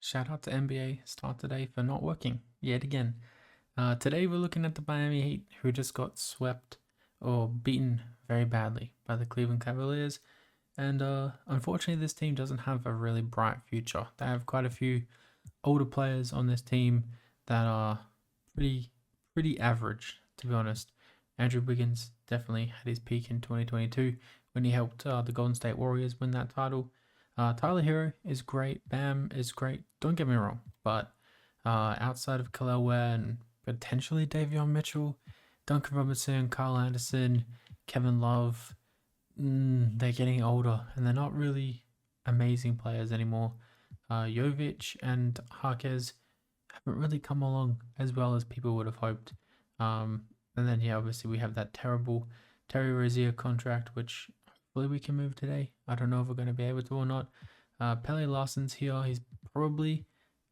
Shout out to NBA Start today for not working yet again. Today we're looking at the Miami Heat, who just got swept or beaten very badly by the Cleveland Cavaliers. And unfortunately, this team doesn't have a really bright future. They have quite a few older players on this team that are pretty average, to be honest. Andrew Wiggins definitely had his peak in 2022 when he helped the Golden State Warriors win that title. Tyler Hero is great. Bam is great. Don't get me wrong, but outside of Khalil Ware and potentially Davion Mitchell, Duncan Robinson, Carl Anderson, Kevin Love, they're getting older and they're not really amazing players anymore. Jovic and Harkes haven't really come along as well as people would have hoped. And then obviously we have that terrible Terry Rozier contract, which hopefully we can move today. I don't know if we're going to be able to or not. Pele Larson's here. He's probably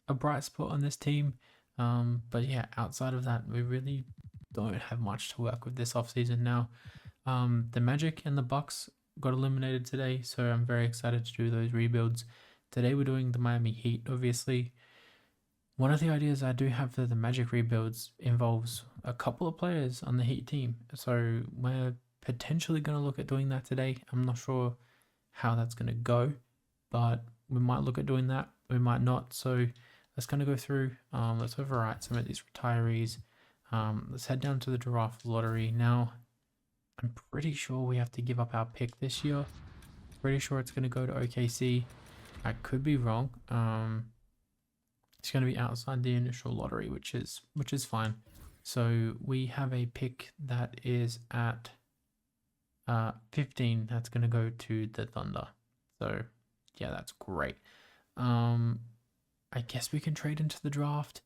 a bright spot on this team. But yeah, outside of that, we really don't have much to work with this offseason now. The Magic and the Bucks got eliminated today, so I'm very excited to do those rebuilds. Today we're doing the Miami Heat, obviously. One of the ideas I do have for the Magic rebuilds involves a couple of players on the Heat team. So we're potentially going to look at doing that today. I'm not sure how that's going to go, but we might look at doing that. We might not. So let's kind of go through. Let's overwrite some of these retirees. Let's head down to the draft lottery. Now, I'm pretty sure we have to give up our pick this year. Pretty sure it's going to go to OKC. I could be wrong. It's going to be outside the initial lottery, which is fine. So we have a pick that is at 15. That's going to go to the Thunder. So yeah, that's great. I guess we can trade into the draft.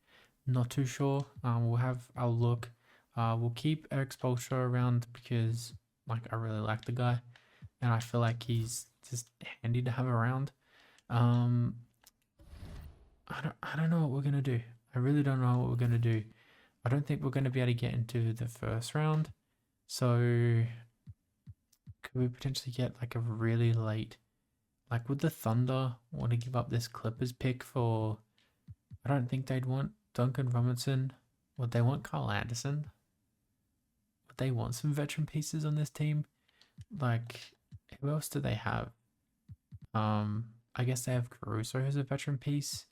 Not too sure. We'll have our look. We'll keep Eric Spoelstra around because I really like the guy, and I feel like he's just handy to have around. I don't know what we're gonna do. I really don't know what we're gonna do. I don't think we're gonna be able to get into the first round. So could we potentially get a really late, would the Thunder want to give up this Clippers pick for? I don't think they'd want Duncan Robinson. Would they want Carl Anderson? Would they want some veteran pieces on this team? Who else do they have? I guess they have Caruso who's a veteran piece,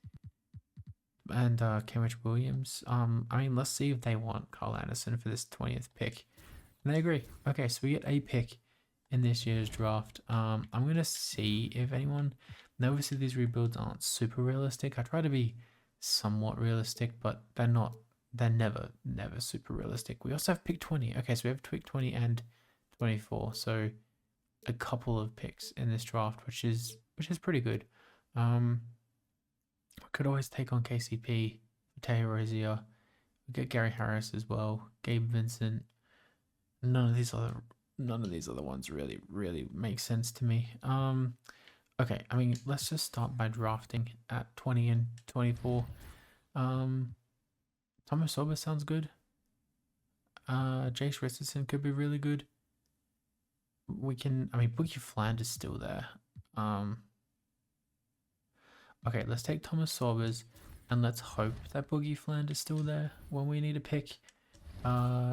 and Kenrich Williams. Let's see if they want Carl Anderson for this 20th pick. And they agree. Okay, so we get a pick in this year's draft. I'm gonna see if anyone. Now, obviously, these rebuilds aren't super realistic. I try to be somewhat realistic, but they're not. They're never super realistic. We also have pick 20. Okay, so we have pick 20 and 24. So a couple of picks in this draft, which is pretty good. We could always take on KCP, Terry Rozier. We get Gary Harris as well, Gabe Vincent. None of these other ones really make sense to me. Okay, let's just start by drafting at 20 and 24. Thomas Sober sounds good. Jace Richardson could be really good. We can, Boogie Fland is still there. Okay, let's take Thomas Sorbers and let's hope that Boogie Fland is still there when we need a pick.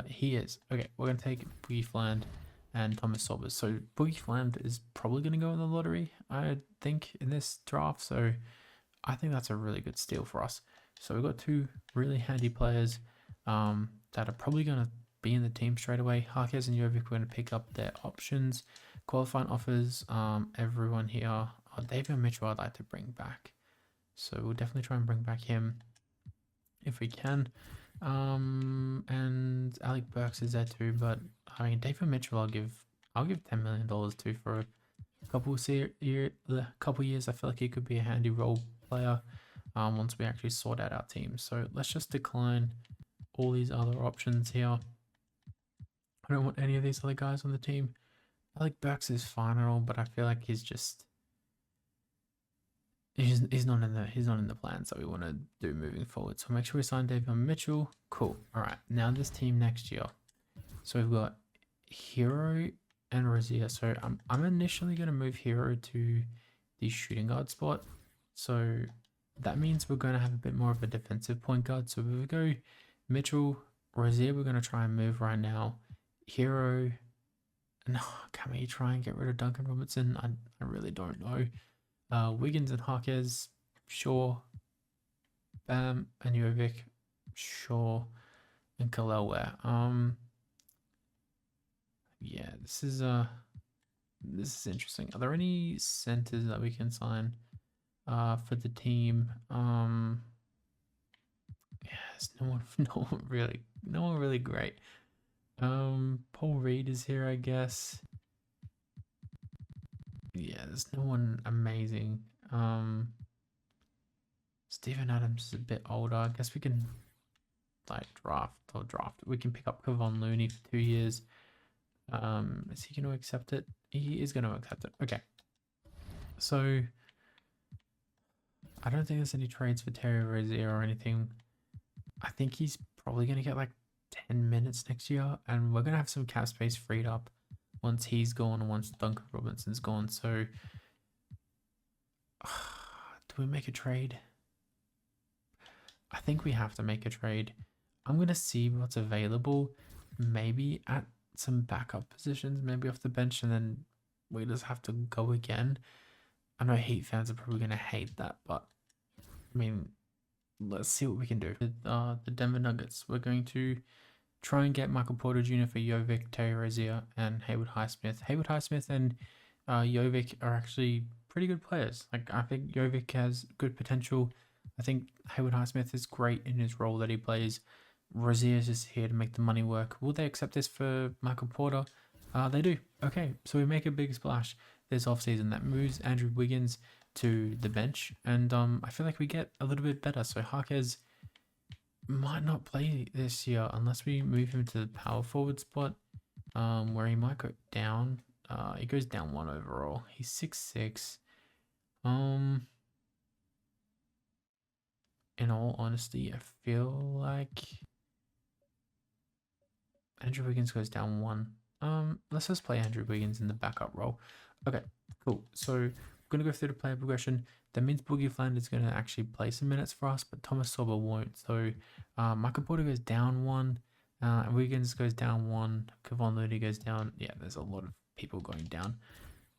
He is. Okay, we're going to take Boogie Fland and Thomas Sorbers. So Boogie Fland is probably going to go in the lottery, I think, in this draft. So I think that's a really good steal for us. So we've got two really handy players that are probably going to be in the team straight away. Harkes and Jovic, we're going to pick up their options. Qualifying offers, everyone here. Davion Mitchell I'd like to bring back. So we'll definitely try and bring back him if we can. And Alec Burks is there too, but Davion Mitchell I'll give $10 million to for a couple years. I feel like he could be a handy role player once we actually sort out our team. So let's just decline all these other options here. I don't want any of these other guys on the team. Alec Burks is fine and all, but I feel like he's not in the plans that we want to do moving forward. So make sure we sign Davion Mitchell. Cool. All right. Now this team next year. So we've got Hero and Rozier. So I'm initially going to move Hero to the shooting guard spot. So that means we're going to have a bit more of a defensive point guard. So if we go Mitchell, Rozier, we're going to try and move right now. Hero, no, can we try and get rid of Duncan Robinson? I really don't know. Wiggins and Harkes, sure. Bam and Jovic, sure. And Kalel Ware. Yeah, this is interesting. Are there any centers that we can sign for the team? Yes, no one really great. Paul Reed is here, I guess. Yeah, there's no one amazing. Steven Adams is a bit older. I guess we can like draft. We can pick up Kevon Looney for 2 years. Is he going to accept it? He is going to accept it. Okay. So I don't think there's any trades for Terry Rozier or anything. I think he's probably going to get like 10 minutes next year, and we're going to have some cap space freed up once he's gone and once Duncan Robinson's gone. So do we make a trade? I think we have to make a trade. I'm going to see what's available, maybe at some backup positions, maybe off the bench, and then we just have to go again. I know Heat fans are probably going to hate that, but I mean, let's see what we can do. The Denver Nuggets, we're going to try and get Michael Porter Jr. for Jovic, Terry Rozier, and Haywood Highsmith. Haywood Highsmith and Jovic are actually pretty good players. Like, I think Jovic has good potential. I think Haywood Highsmith is great in his role that he plays. Rozier is just here to make the money work. Will they accept this for Michael Porter? They do. Okay, so we make a big splash this offseason that moves Andrew Wiggins to the bench, and I feel like we get a little bit better. So Harkes might not play this year unless we move him to the power forward spot, where he might go down. He goes down 1 overall. He's 6'6". In all honesty, I feel like Andrew Wiggins goes down 1. Let's just play Andrew Wiggins in the backup role. Okay, cool. So we're going to go through the player progression. That means Boogie Fland is going to actually play some minutes for us, but Thomas Sorba won't. So Michael Porter goes down 1. Wiggins goes down 1. Kevon Looney goes down. Yeah, there's a lot of people going down.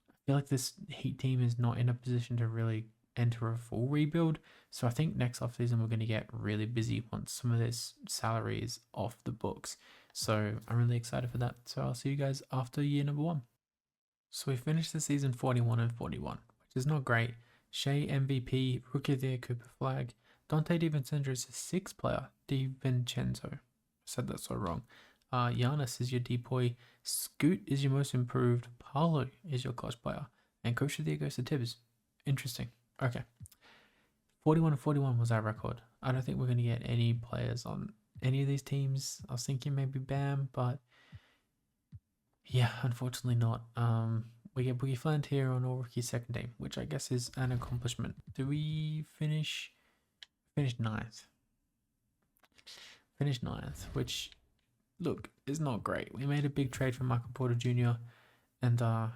I feel like this Heat team is not in a position to really enter a full rebuild. So I think next offseason we're going to get really busy once some of this salary is off the books. So I'm really excited for that. So I'll see you guys after year number 1. So we finished the season 41 and 41, which is not great. Shea MVP, Rookie of the Year Cooper Flag. Dante DiVincenzo is a 6th player. DiVincenzo. I said that so wrong. Giannis is your D-boy. Scoot is your most improved. Paolo is your clutch player. And Coach of the Year goes to Tibbs. Interesting. Okay. 41 and 41 was our record. I don't think we're going to get any players on any of these teams. I was thinking maybe Bam, but yeah, unfortunately not. We get Boogie Fland here on all rookie second team, which I guess is an accomplishment. Do we finish 9th? Finish 9th, which, look, is not great. We made a big trade for Michael Porter Jr. And, I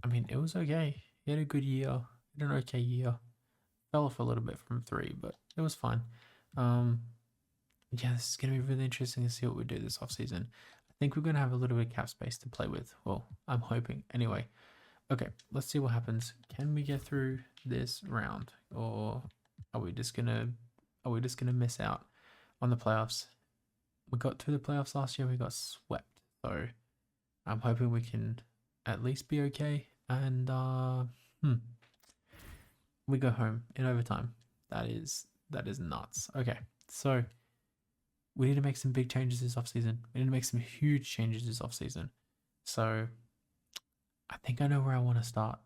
mean, it was okay. He had a good year. He had an okay year. Fell off a little bit from 3, but it was fine. Yeah, this is going to be really interesting to see what we do this offseason. I think we're going to have a little bit of cap space to play with. Well, I'm hoping. Anyway, okay, let's see what happens. Can we get through this round, or are we just gonna miss out on the playoffs? We got through the playoffs last year. We got swept, so I'm hoping we can at least be okay. And we go home in overtime. That is nuts. Okay, so we need to make some big changes this offseason. We need to make some huge changes this offseason. So I think I know where I want to start.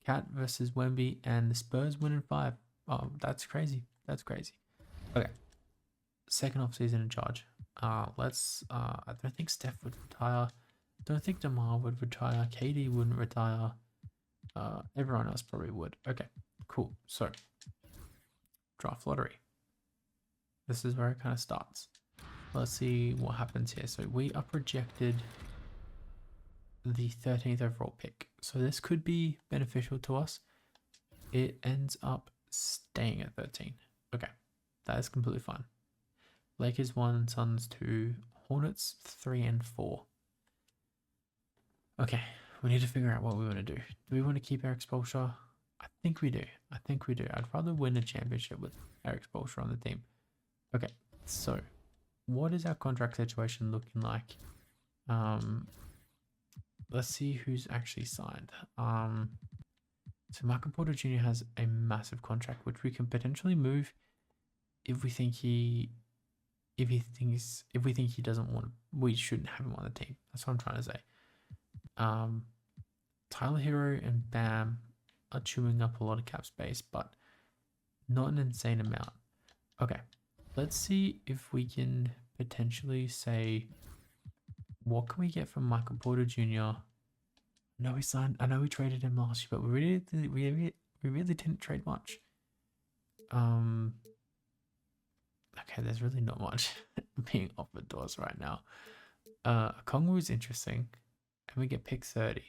Cat versus Wemby, and the Spurs win in 5. Oh, that's crazy. Okay. Second offseason in charge. I don't think Steph would retire. Don't think DeMar would retire. KD wouldn't retire. Everyone else probably would. Okay, cool. So, draft lottery. This is where it kind of starts. Let's see what happens here. So we are projected the 13th overall pick. So this could be beneficial to us. it ends up staying at 13. Okay, that is completely fine. Lakers 1, Suns 2, Hornets 3 and 4. Okay, we need to figure out what we want to do. Do we want to keep Eric Spoelstra? I think we do. I think we do. I'd rather win a championship with Eric Spoelstra on the team. Okay, so what is our contract situation looking like? Let's see who's actually signed. So Michael Porter Jr. has a massive contract, which we can potentially move if we think he doesn't want. We shouldn't have him on the team. That's what I'm trying to say. Tyler Hero and Bam are chewing up a lot of cap space, but not an insane amount. Okay, let's see if we can potentially say, what can we get from Michael Porter Jr.? I know we traded him last year, but we really didn't trade much. Okay, there's really not much being offered to us right now. Kongu is interesting, and we get pick 30.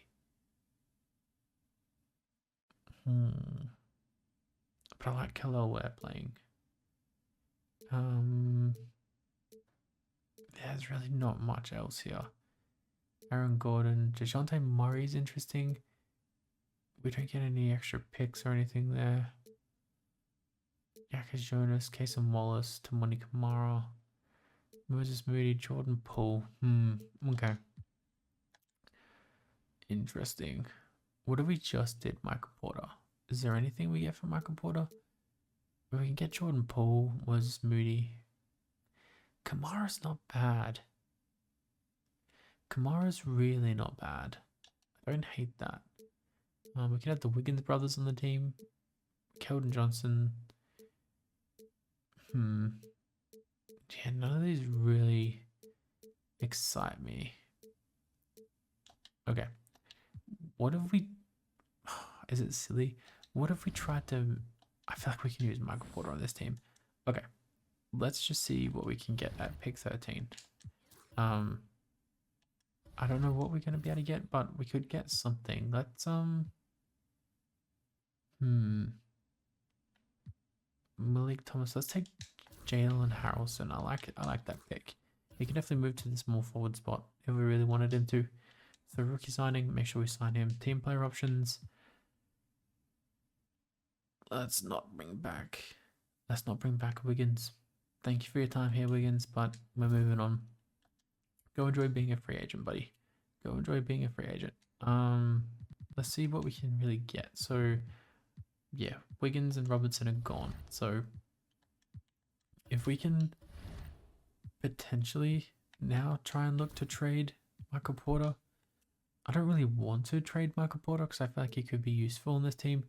But I like Khalil Ware playing. There's really not much else here. Aaron Gordon, DeJounte Murray's interesting. We don't get any extra picks or anything there. Yakas Jonas, Kason Wallace, Tamani Kamara, Moses Moody, Jordan Poole. Okay. Interesting. What if we just did Michael Porter? Is there anything we get from Michael Porter? If we can get Jordan Poole, Moses Moody. Kamara's not bad. Kamara's really not bad. I don't hate that. We can have the Wiggins brothers on the team. Keldon Johnson. Yeah, none of these really excite me. Okay. What if we... Is it silly? What if we tried to... I feel like we can use Michael Porter on this team. Okay. Let's just see what we can get at pick 13. I don't know what we're going to be able to get, but we could get something. Let's... Malik Thomas. Let's take Jalen Harrelson. I like that pick. He can definitely move to the small forward spot if we really wanted him to. So rookie signing, make sure we sign him. Team player options. Let's not bring back Wiggins. Thank you for your time here, Wiggins, but we're moving on. Go enjoy being a free agent, buddy. Go enjoy being a free agent. Let's see what we can really get. So yeah, Wiggins and Robertson are gone. So if we can potentially now try and look to trade Michael Porter. I don't really want to trade Michael Porter because I feel like he could be useful in this team.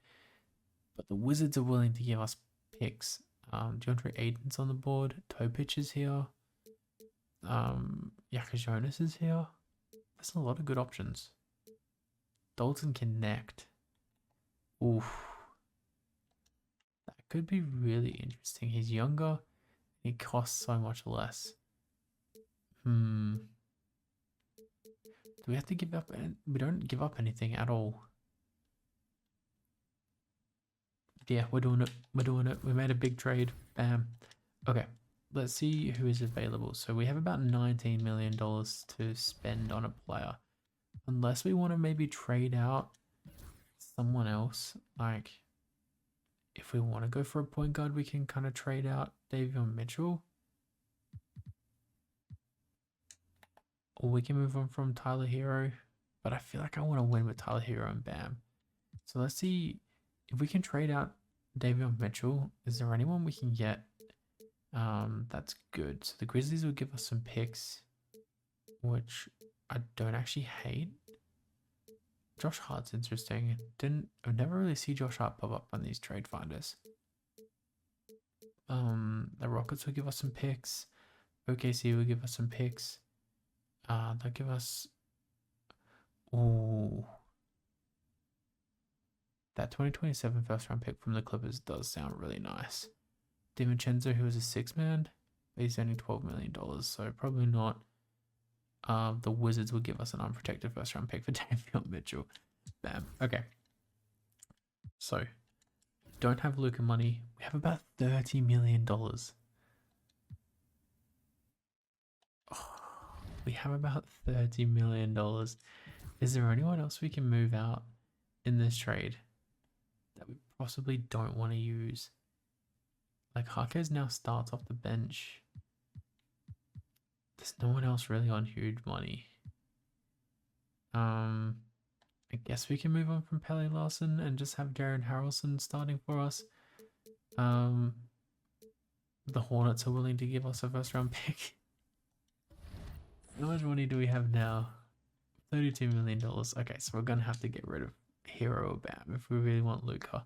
But the Wizards are willing to give us picks. DeAndre Ayton's on the board. Topic is here. Yakas Jonas is here. There's a lot of good options. Dalton Connect. Oof. That could be really interesting. He's younger. He costs so much less. Do we have to give up? We don't give up anything at all. Yeah, we're doing it. We're doing it. We made a big trade. Bam. Okay, let's see who is available. So we have about $19 million to spend on a player. Unless we want to maybe trade out someone else. Like, if we want to go for a point guard, we can kind of trade out Davion Mitchell. Or we can move on from Tyler Hero. But I feel like I want to win with Tyler Hero and Bam. So let's see if we can trade out Davion Mitchell. Is there anyone we can get? That's good. So the Grizzlies will give us some picks, which I don't actually hate. Josh Hart's interesting. I've never really seen Josh Hart pop up on these trade finders. The Rockets will give us some picks. OKC will give us some picks. They'll give us... Ooh. That 2027 first round pick from the Clippers does sound really nice. DiVincenzo, who is a 6-man, he's earning $12 million, so probably not. The Wizards will give us an unprotected first round pick for Davion Mitchell. Bam. Okay. So don't have Luka money. We have about $30 million. Oh, we have about $30 million. Is there anyone else we can move out in this trade that we possibly don't want to use? Like, Harkes now starts off the bench. There's no one else really on huge money. I guess we can move on from Pele Larson and just have Darren Harrelson starting for us. The Hornets are willing to give us a first round pick. How much money do we have now? $32 million. Okay, so we're going to have to get rid of Hero or Bam if we really want Luka.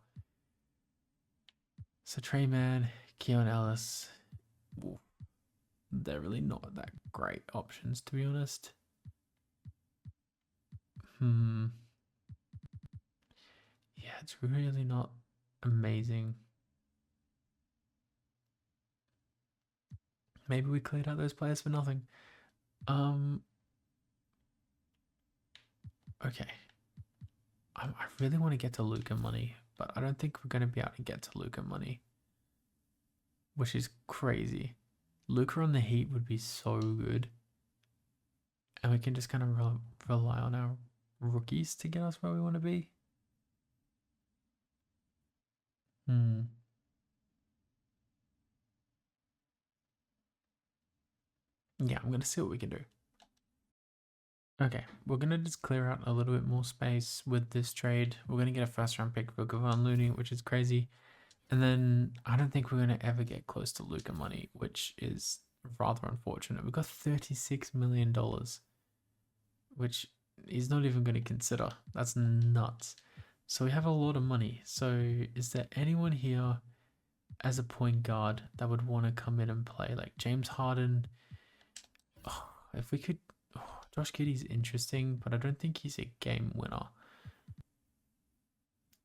So Trey Mann, Keon Ellis. Ooh, they're really not that great options, to be honest. Yeah, it's really not amazing. Maybe we cleared out those players for nothing. Okay. I really want to get to Luka money, but I don't think we're going to be able to get to Luka money, which is crazy. Luka on the Heat would be so good. And we can just kind of rely on our rookies to get us where we want to be. Yeah, I'm going to see what we can do. Okay, we're going to just clear out a little bit more space with this trade. We're going to get a first round pick for Kevon Looney, which is crazy. And then I don't think we're going to ever get close to Luka money, which is rather unfortunate. We've got $36 million, which he's not even going to consider. That's nuts. So we have a lot of money. So is there anyone here as a point guard that would want to come in and play? Like James Harden. Oh, if we could... Oh, Josh Giddey's interesting, but I don't think he's a game winner.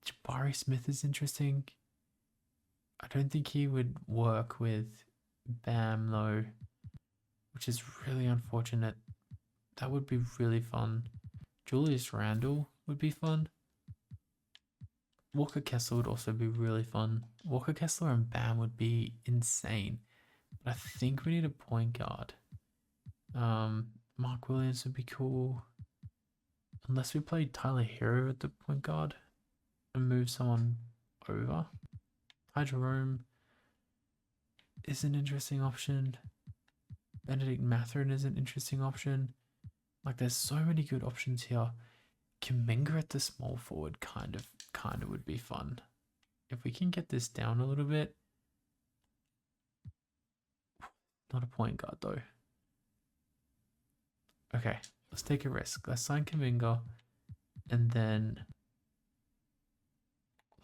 Jabari Smith is interesting. I don't think he would work with Bam though, which is really unfortunate. That would be really fun. Julius Randle would be fun. Walker Kessler would also be really fun. Walker Kessler and Bam would be insane. But I think we need a point guard. Mark Williams would be cool. Unless we play Tyler Hero at the point guard and move someone over. Ty Jerome is an interesting option. Benedict Mathurin is an interesting option. Like, there's so many good options here. Kuminga at the small forward kind of would be fun. If we can get this down a little bit. Not a point guard though. Okay, let's take a risk. Let's sign Kuminga. And then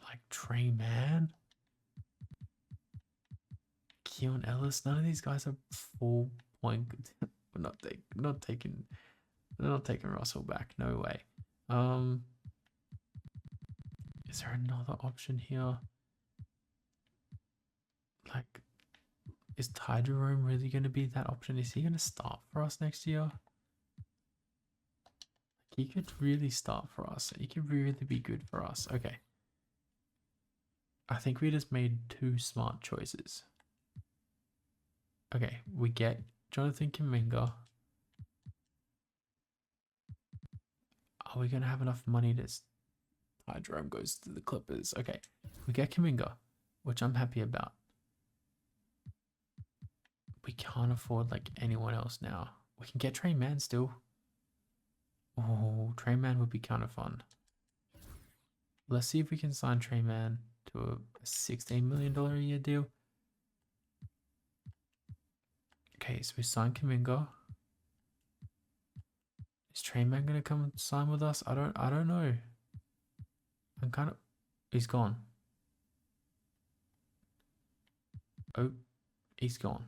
like Trey Mann. Keon Ellis. None of these guys are full point. We're not taking Russell back. No way. Is there another option here? Like, is Ty Jerome really going to be that option? Is he going to start for us next year? He could really start for us. He could really be good for us. Okay. I think we just made two smart choices. Okay, we get Jonathan Kuminga. Are we going to have enough money to... Ty Jerome goes to the Clippers. Okay, we get Kuminga, which I'm happy about. We can't afford like anyone else now. We can get Trey Mann still. Oh, Trey Mann would be kind of fun. Let's see if we can sign Trey Mann to a $16 million a year deal. Okay, so we signed Kuminga. Is Trey Mann gonna come sign with us? I don't know. I'm kind of... He's gone. Oh, he's gone.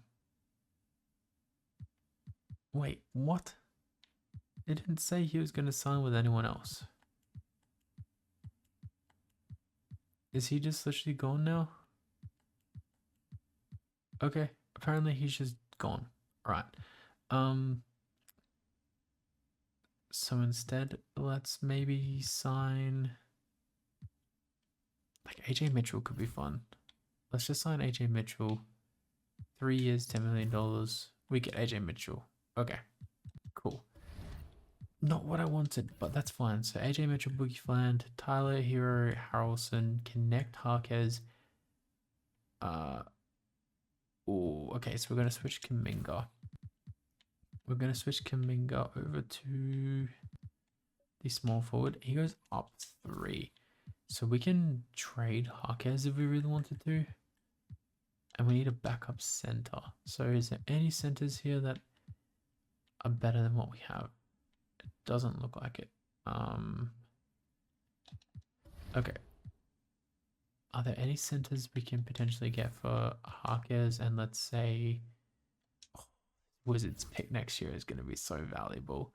Wait, what? It didn't say he was going to sign with anyone else. Is he just literally gone now? Okay, apparently he's just gone. Right. So instead, let's maybe sign... Like AJ Mitchell could be fun. Let's just sign AJ Mitchell. 3 years, $10 million. We get AJ Mitchell. Okay, cool. Not what I wanted, but that's fine. So AJ Mitchell, Boogie Fland, Tyler Hero, Harrelson, Connect Harkez. Okay, so we're gonna switch Kuminga. We're gonna switch Kuminga over to the small forward. He goes up 3. So we can trade Harkez if we really wanted to. And we need a backup center. So is there any centers here that are better than what we have? It doesn't look like it. Okay. Are there any centers we can potentially get for Harkez? And let's say Wizards pick next year is going to be so valuable.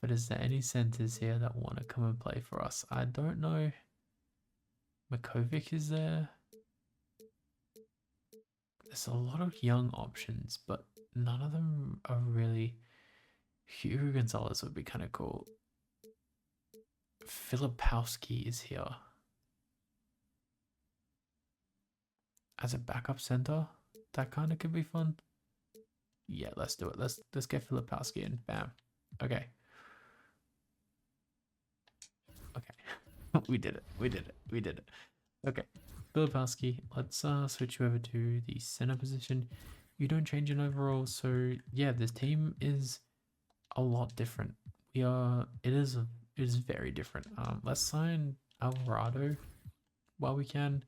But is there any centers here that want to come and play for us? I don't know. Makovic is there. There's a lot of young options, but none of them are really... Hugo Gonzalez would be kind of cool. Filipowski is here. As a backup center, that kind of could be fun. Yeah, let's do it. Let's get Filipowski in. Bam. Okay. Okay. We did it. We did it. We did it. Okay. Filipowski, let's switch you over to the center position. You don't change an overall, so yeah, this team is a lot different. It is very different. Let's sign Alvarado while we can,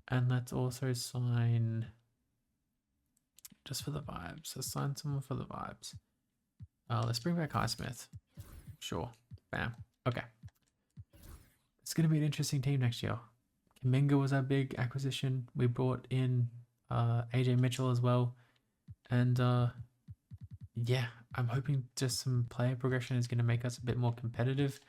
and let's also sign, just for the vibes, let's sign someone for the vibes. Let's bring back Highsmith. Sure. Bam. Okay. It's gonna be an interesting team next year. Kuminga was our big acquisition. We brought in AJ Mitchell as well, and yeah, I'm hoping just some player progression is going to make us a bit more competitive.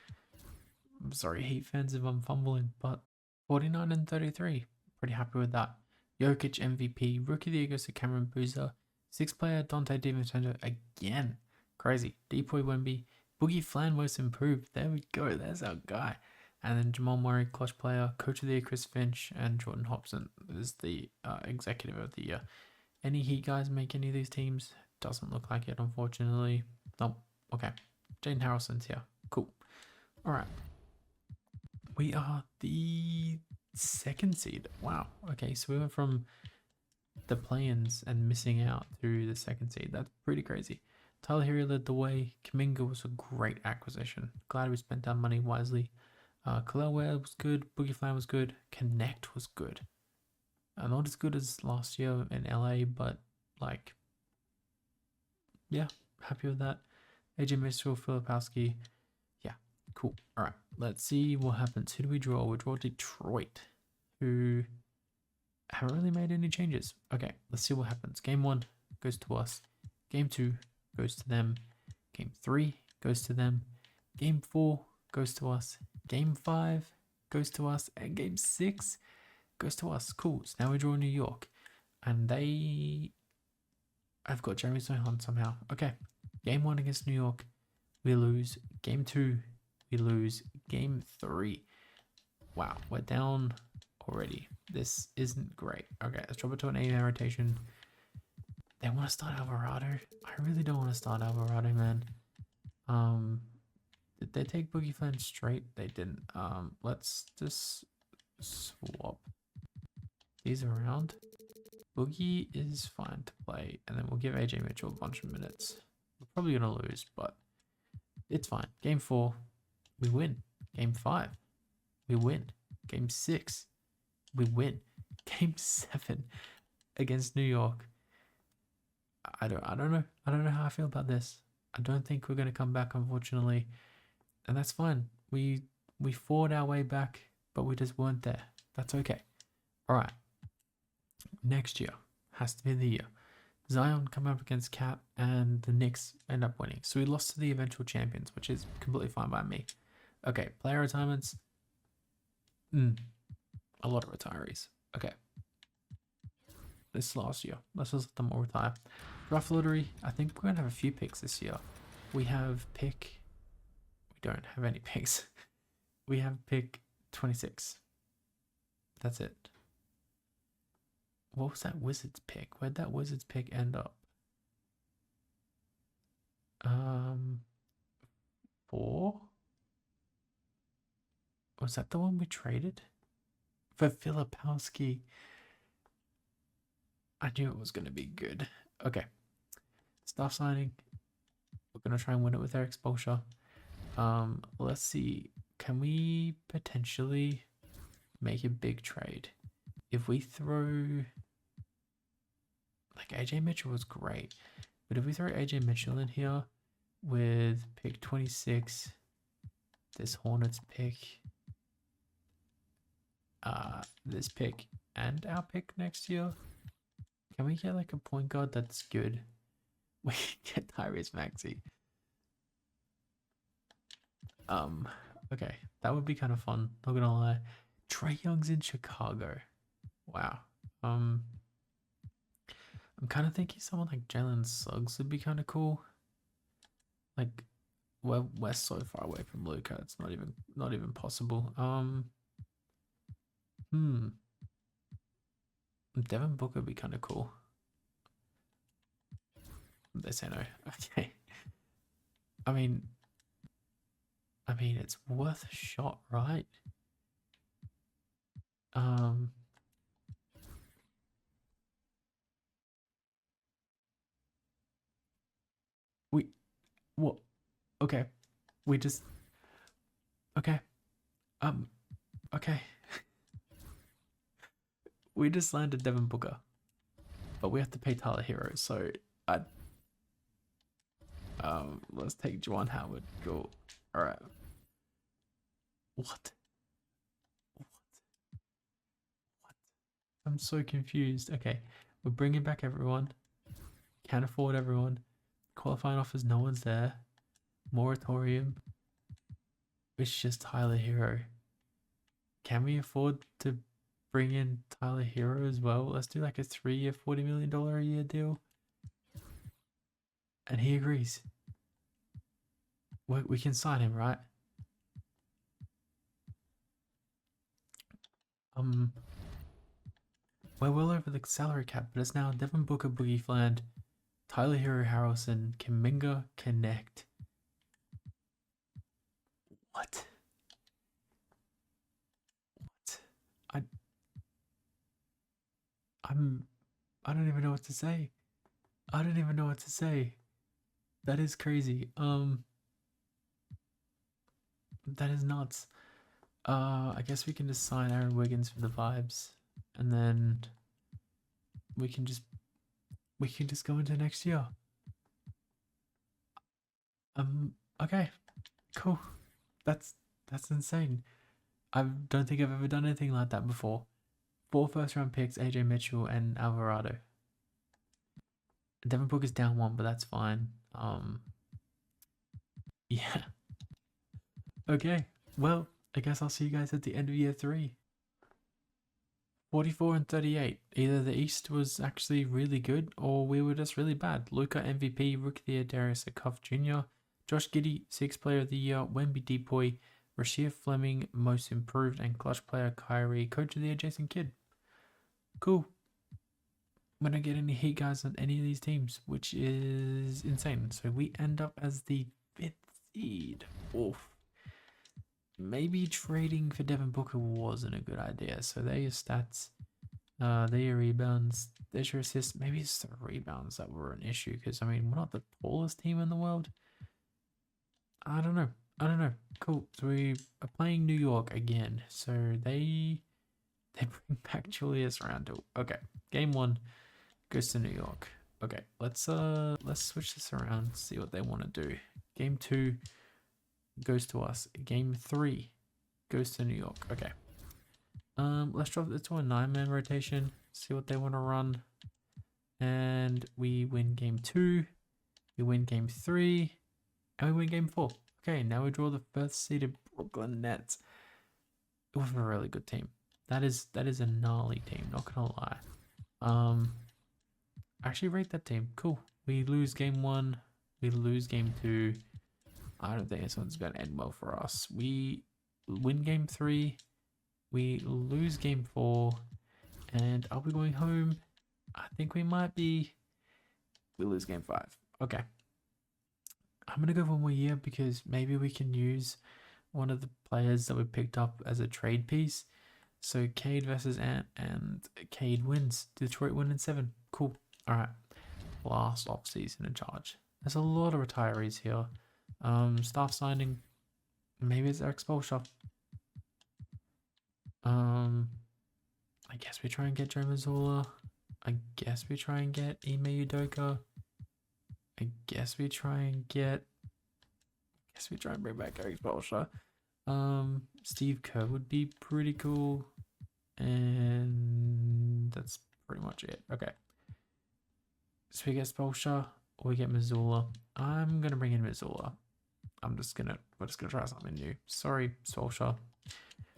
I'm sorry, Heat fans, if I'm fumbling, but 49 and 33, pretty happy with that. Jokic MVP, Rookie of the Year goes to Cameron Boozer, 6th player Dante DiVincenzo again, crazy. Depoy Wemby, Boogie Flan most improved. There we go, there's our guy. And then Jamal Murray, clutch player, Coach of the Year Chris Finch, and Jordan Hobson is the Executive of the Year. Any Heat guys make any of these teams? Doesn't look like it, unfortunately. Nope. Okay. Jane Harrelson's here. Cool. All right. We are the 2nd seed. Wow. Okay, so we went from the play-ins and missing out to the 2nd seed. That's pretty crazy. Tyler Hero led the way. Kuminga was a great acquisition. Glad we spent our money wisely. Khalil Ware was good. Boogie Flan was good. Connect was good. Not as good as last year in LA, but like, yeah, happy with that. AJ Mitchell, Filipowski. Yeah, cool. All right, let's see what happens. Who do we draw? We draw Detroit, who haven't really made any changes. Okay, let's see what happens. Game 1 goes to us. Game 2 goes to them. Game 3 goes to them. Game 4 goes to us. Game 5 goes to us. And Game 6 goes to us. Cool. So now we draw New York. And I've got Jeremy Sohan somehow. Okay. Game 1 against New York. We lose. Game 2. We lose. Game 3. Wow. We're down already. This isn't great. Okay. Let's drop it to an 8-man rotation. They want to start Alvarado. I really don't want to start Alvarado, man. Did they take Boogie Flan straight? They didn't. Let's just swap these around. Boogie is fine to play, and then we'll give AJ Mitchell a bunch of minutes. We're probably gonna lose, but it's fine. Game 4, we win. Game 5, we win. Game 6, we win. Game 7 against New York. I don't know. I don't know how I feel about this. I don't think we're gonna come back, unfortunately. And that's fine. We fought our way back, but we just weren't there. That's okay. All right. Next year has to be the year. Zion come up against Cat, and the Knicks end up winning. So we lost to the eventual champions, which is completely fine by me. Okay, player retirements. A lot of retirees. Okay. This last year. Let's just let them all retire. Draft lottery. I think we're going to have a few picks this year. We have pick... We don't have any picks. We have pick 26. That's it. What was that Wizards pick? Where'd that Wizards pick end up? 4? Was that the one we traded? For Filipowski. I knew it was going to be good. Okay. Staff signing. We're going to try and win it with our exposure. Let's see. Can we potentially make a big trade? If we throw... Like, AJ Mitchell was great. But if we throw AJ Mitchell in here with pick 26, this Hornets pick, this pick, and our pick next year, can we get like a point guard that's good? We get Tyrese Maxey. Okay, that would be kind of fun. Not gonna lie. Trae Young's in Chicago. Wow. I'm kind of thinking someone like Jalen Suggs would be kind of cool. Like, we're so far away from Luka. It's not even possible. Devin Booker would be kind of cool. They say no. Okay. I mean, it's worth a shot, right? What? Okay. We just... Okay. Okay. We just landed Devin Booker. But we have to pay Tyler Hero, so let's take Juwan Howard. Go. Alright. What? I'm so confused. Okay. We're bringing back everyone. Can't afford everyone. Qualifying offers, no one's there. Moratorium. It's just Tyler Hero. Can we afford to bring in Tyler Hero as well? Let's do like a 3-year, $40 million a year deal. And he agrees. We can sign him, right? We're well over the salary cap, but it's now Devin Booker, Boogie Fland, Tyler Hero Harrelson, Kuminga, Connect. What? I don't even know what to say. I don't even know what to say. That is crazy. That is nuts. I guess we can just sign Aaron Wiggins for the vibes, and then we can just go into next year. Okay, cool. That's insane. I don't think I've ever done anything like that before. 4 first-round picks, AJ Mitchell and Alvarado. Devin Booker's down 1, but that's fine. Yeah. Okay. Well, I guess I'll see you guys at the end of year 3. 44 and 38. Either the East was actually really good or we were just really bad. Luka MVP, Rookie of the Year Darius Cuff Jr., Josh Giddey 6th Player of the Year, Wemby Depoy, Rasheed Fleming Most Improved, and Clutch Player Kyrie Coach of the Year Jason Kidd. Cool. We don't get any heat guys on any of these teams, which is insane. So we end up as the 5th seed. Oof. Maybe trading for Devin Booker wasn't a good idea. So there are your stats. There are your rebounds. There's your assists. Maybe it's the rebounds that were an issue. Because, I mean, we're not the tallest team in the world. I don't know. Cool. So we are playing New York again. So they bring back Julius Randle. Okay. Game 1 goes to New York. Okay. Let's switch this around. See what they want to do. Game 2 goes to us. Game 3 goes to New York. Okay. Let's drop it to a 9-man rotation. See what they want to run. And we win game 2. We win game 3. And we win game 4. Okay, now we draw the 1st seeded Brooklyn Nets with a really good team. That is a gnarly team, not gonna lie. I actually rate that team. Cool. We lose game 1. We lose game 2. I don't think this one's gonna end well for us. We win game 3. we lose game 4, and I'll be going home. I think we lose game 5. Okay. I'm going to go for 1 more year because maybe we can use one of the players that we picked up as a trade piece. So Cade versus Ant, and Cade wins. Detroit win in 7. Cool. All right. Last off season in charge. There's a lot of retirees here. Staff signing. Maybe it's exposure. I guess we try and get Joe Mazzulla. I guess we try and get Ime Udoka. I guess we try and bring back Eric Spoelstra. Steve Kerr would be pretty cool. And that's pretty much it. Okay. So we get Spoelstra or we get Mazzulla. I'm gonna bring in Mazzulla. We're just gonna try something new. Sorry, Spoelstra.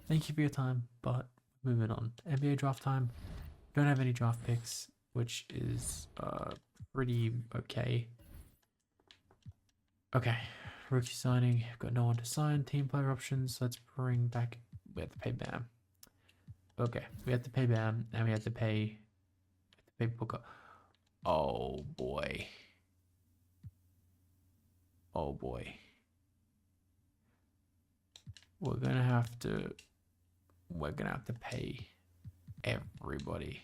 Thank you for your time, but moving on. NBA draft time. Don't have any draft picks, which is pretty okay. Okay, rookie signing. Got no one to sign. Team player options. Let's bring back. We have to pay Bam. Okay, we have to pay Bam, and we have to pay Booker. Oh boy. Oh boy. We're gonna have to pay everybody.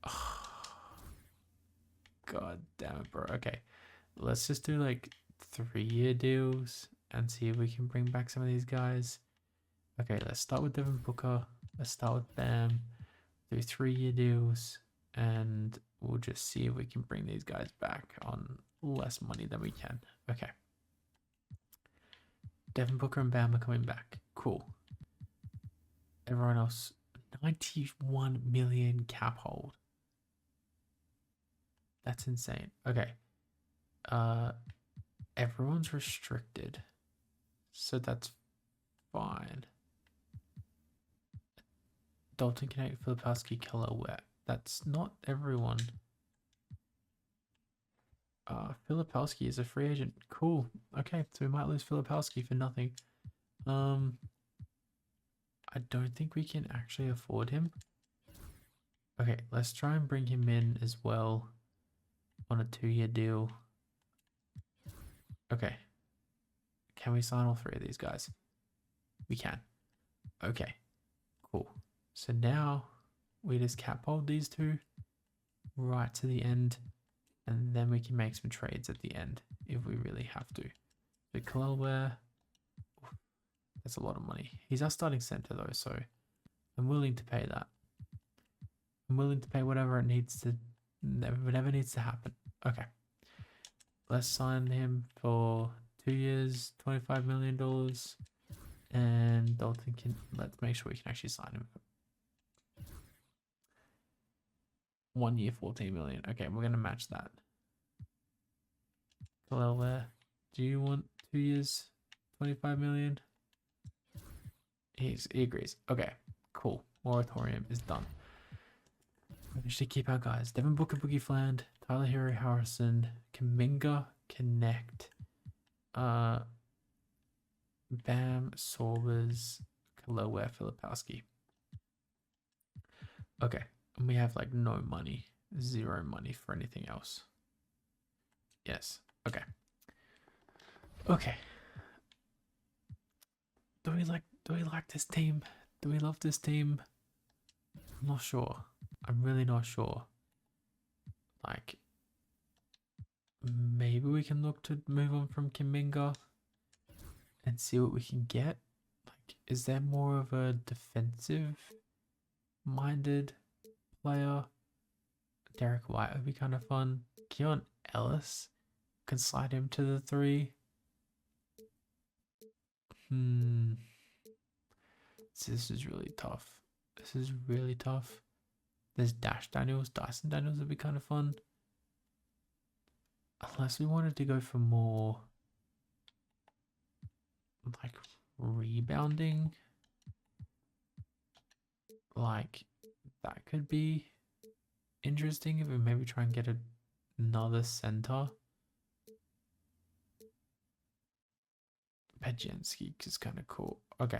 Oh, God damn it, bro. Okay, let's just do like 3-year deals and see if we can bring back some of these guys. Okay, let's start with Devin Booker. Let's start with Bam. Do 3-year deals, and we'll just see if we can bring these guys back on less money than we can. Okay. Devin Booker and Bam are coming back. Cool. Everyone else, 91 million cap hold. That's insane. Okay. Everyone's restricted, so that's fine. Dalton Connect, Filipowski, Keller, Wet. That's not everyone. Filipowski is a free agent. Cool. Okay, so we might lose Filipowski for nothing. I don't think we can actually afford him. Okay, let's try and bring him in as well on a 2-year deal. Okay. Can we sign all 3 of these guys? We can. Okay, cool. So now we just cap hold these 2 right to the end, and then we can make some trades at the end if we really have to. The Kalelware, that's a lot of money. He's our starting center though, so I'm willing to pay that. I'm willing to pay whatever needs to happen. Okay. Let's sign him for 2 years, $25 million. And Dalton can, let's make sure we can actually sign him. 1 year, 14 million. Okay, we're gonna match that. Kalelware, do you want 2 years, 25 million? He agrees. Okay, cool. Moratorium is done. We should keep our guys. Devin Booker, Boogie Fland, Tyler Hero, Harrison, Kaminga, Connect, Bam, Sorbers, Kalelware, Filipowski. Okay, and we have like no money, 0 money for anything else. Yes. Okay. Okay. Do we like this team? Do we love this team? I'm not sure. I'm really not sure. Like, maybe we can look to move on from Kaminga and see what we can get. Like, is there more of a defensive minded player? Derek White would be kind of fun. Keon Ellis, can slide him to the 3. This is really tough. This is really tough. There's Dyson Daniels would be kind of fun. Unless we wanted to go for more like rebounding. Like, that could be interesting if we maybe try and get another center. Pedzensky is kind of cool. Okay.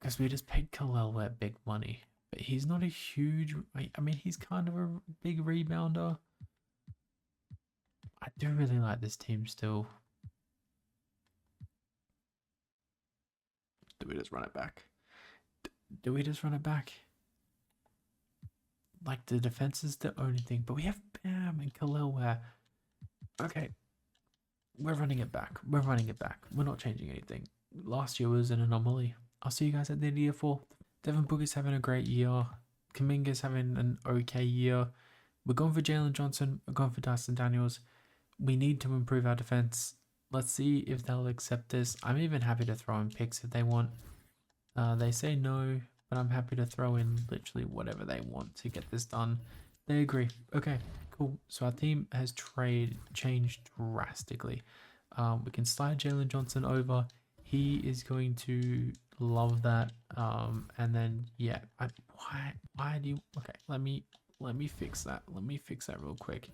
because we just paid Khalil Ware big money. But he's not a huge, I mean, he's kind of a big rebounder. I do really like this team still. Do we just run it back? Do we just run it back? Like, the defense is the only thing. But we have Bam and Khalil Ware. Okay. We're running it back. We're running it back. We're not changing anything. Last year was an anomaly. I'll see you guys at the end of year 4. Devin Booker's having a great year. Kuminga's having an okay year. We're going for Jalen Johnson. We're going for Dyson Daniels. We need to improve our defense. Let's see if they'll accept this. I'm even happy to throw in picks if they want. They say no, but I'm happy to throw in literally whatever they want to get this done. They agree. Okay, cool. So our team has changed drastically. We can slide Jalen Johnson over. He is going to love that. And then yeah, why do you? Okay, let me fix that. Let me fix that real quick.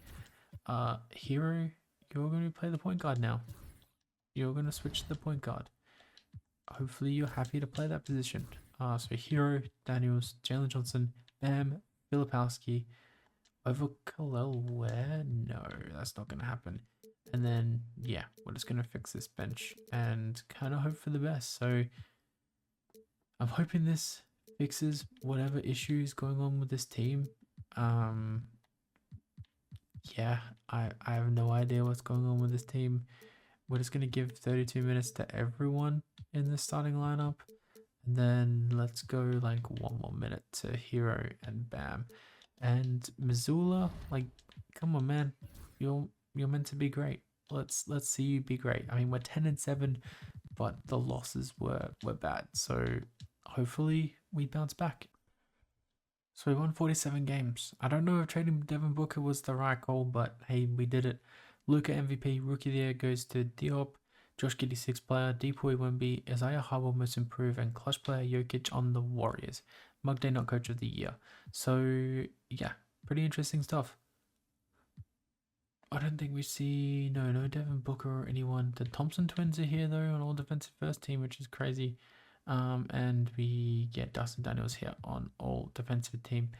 Hero, you're going to play the point guard now. You're going to switch to the point guard. Hopefully you're happy to play that position. So Hero, Daniels, Jalen Johnson, Bam, Filipowski, over Khalil Ware? No, that's not going to happen. And then, yeah, we're just going to fix this bench and kind of hope for the best. So I'm hoping this fixes whatever issues going on with this team. Yeah, I have no idea what's going on with this team. We're just going to give 32 minutes to everyone in the starting lineup. And then let's go like 1 more minute to Hero and Bam. And Missoula, like, come on, man. You're meant to be great. Let's see you be great. I mean, we're 10-7, but the losses were bad. So hopefully we bounce back. So we won 47 games. I don't know if trading Devin Booker was the right call, but hey, we did it. Luka MVP, Rookie of the Year goes to Diop. Josh Giddey 6th player, Depoy Wemby, Isaiah Harwell most improved, and clutch player Jokic on the Warriors. Mug Day not coach of the year. So yeah, pretty interesting stuff. I don't think we see no Devin Booker or anyone. The Thompson twins are here though on all defensive first team, which is crazy. And we get Dustin Daniels here on all defensive team.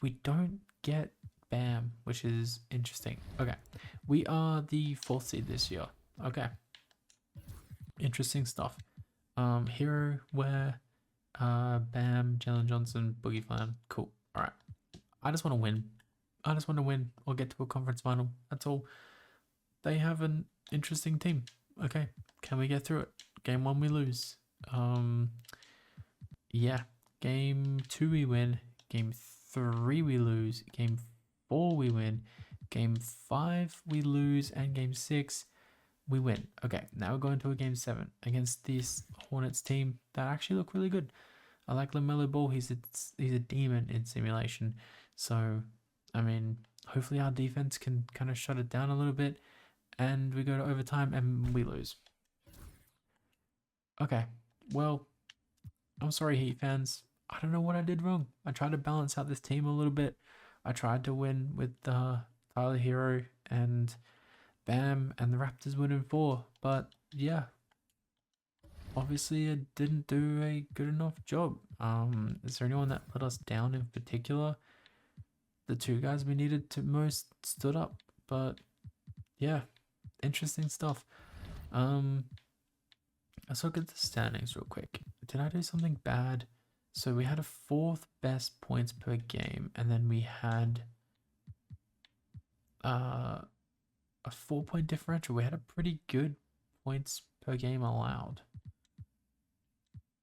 We don't get Bam, which is interesting. Okay, we are the 4th seed this year. Okay, interesting stuff. Hero, Ware, Bam, Jalen Johnson, Boogie Flan. Cool. All right, I just want to win. I just want to win or get to a conference final. That's all. They have an interesting team. Okay, can we get through it? Game 1 we lose. Yeah, game 2 we win. Game 3 we lose. Game 4 we win. Game 5 we lose, and game 6 we win. Okay, now we're going to a game 7 against this Hornets team that actually look really good. I like LaMelo Ball. He's a demon in simulation. So I mean, hopefully our defense can kind of shut it down a little bit, and we go to overtime and we lose. Okay, well, I'm sorry, Heat fans. I don't know what I did wrong. I tried to balance out this team a little bit. I tried to win with Tyler Hero and Bam, and the Raptors win in 4. But yeah, obviously I didn't do a good enough job. Is there anyone that let us down in particular? The 2 guys we needed to most stood up, but yeah, interesting stuff. Let's look at the standings real quick. Did I do something bad? So we had a 4th best points per game, and then we had a 4-point differential. We had a pretty good points per game allowed.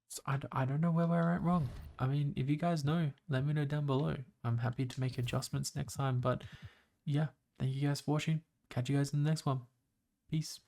So I don't know where we're at wrong. I mean, if you guys know, let me know down below. I'm happy to make adjustments next time. But yeah, thank you guys for watching. Catch you guys in the next one. Peace.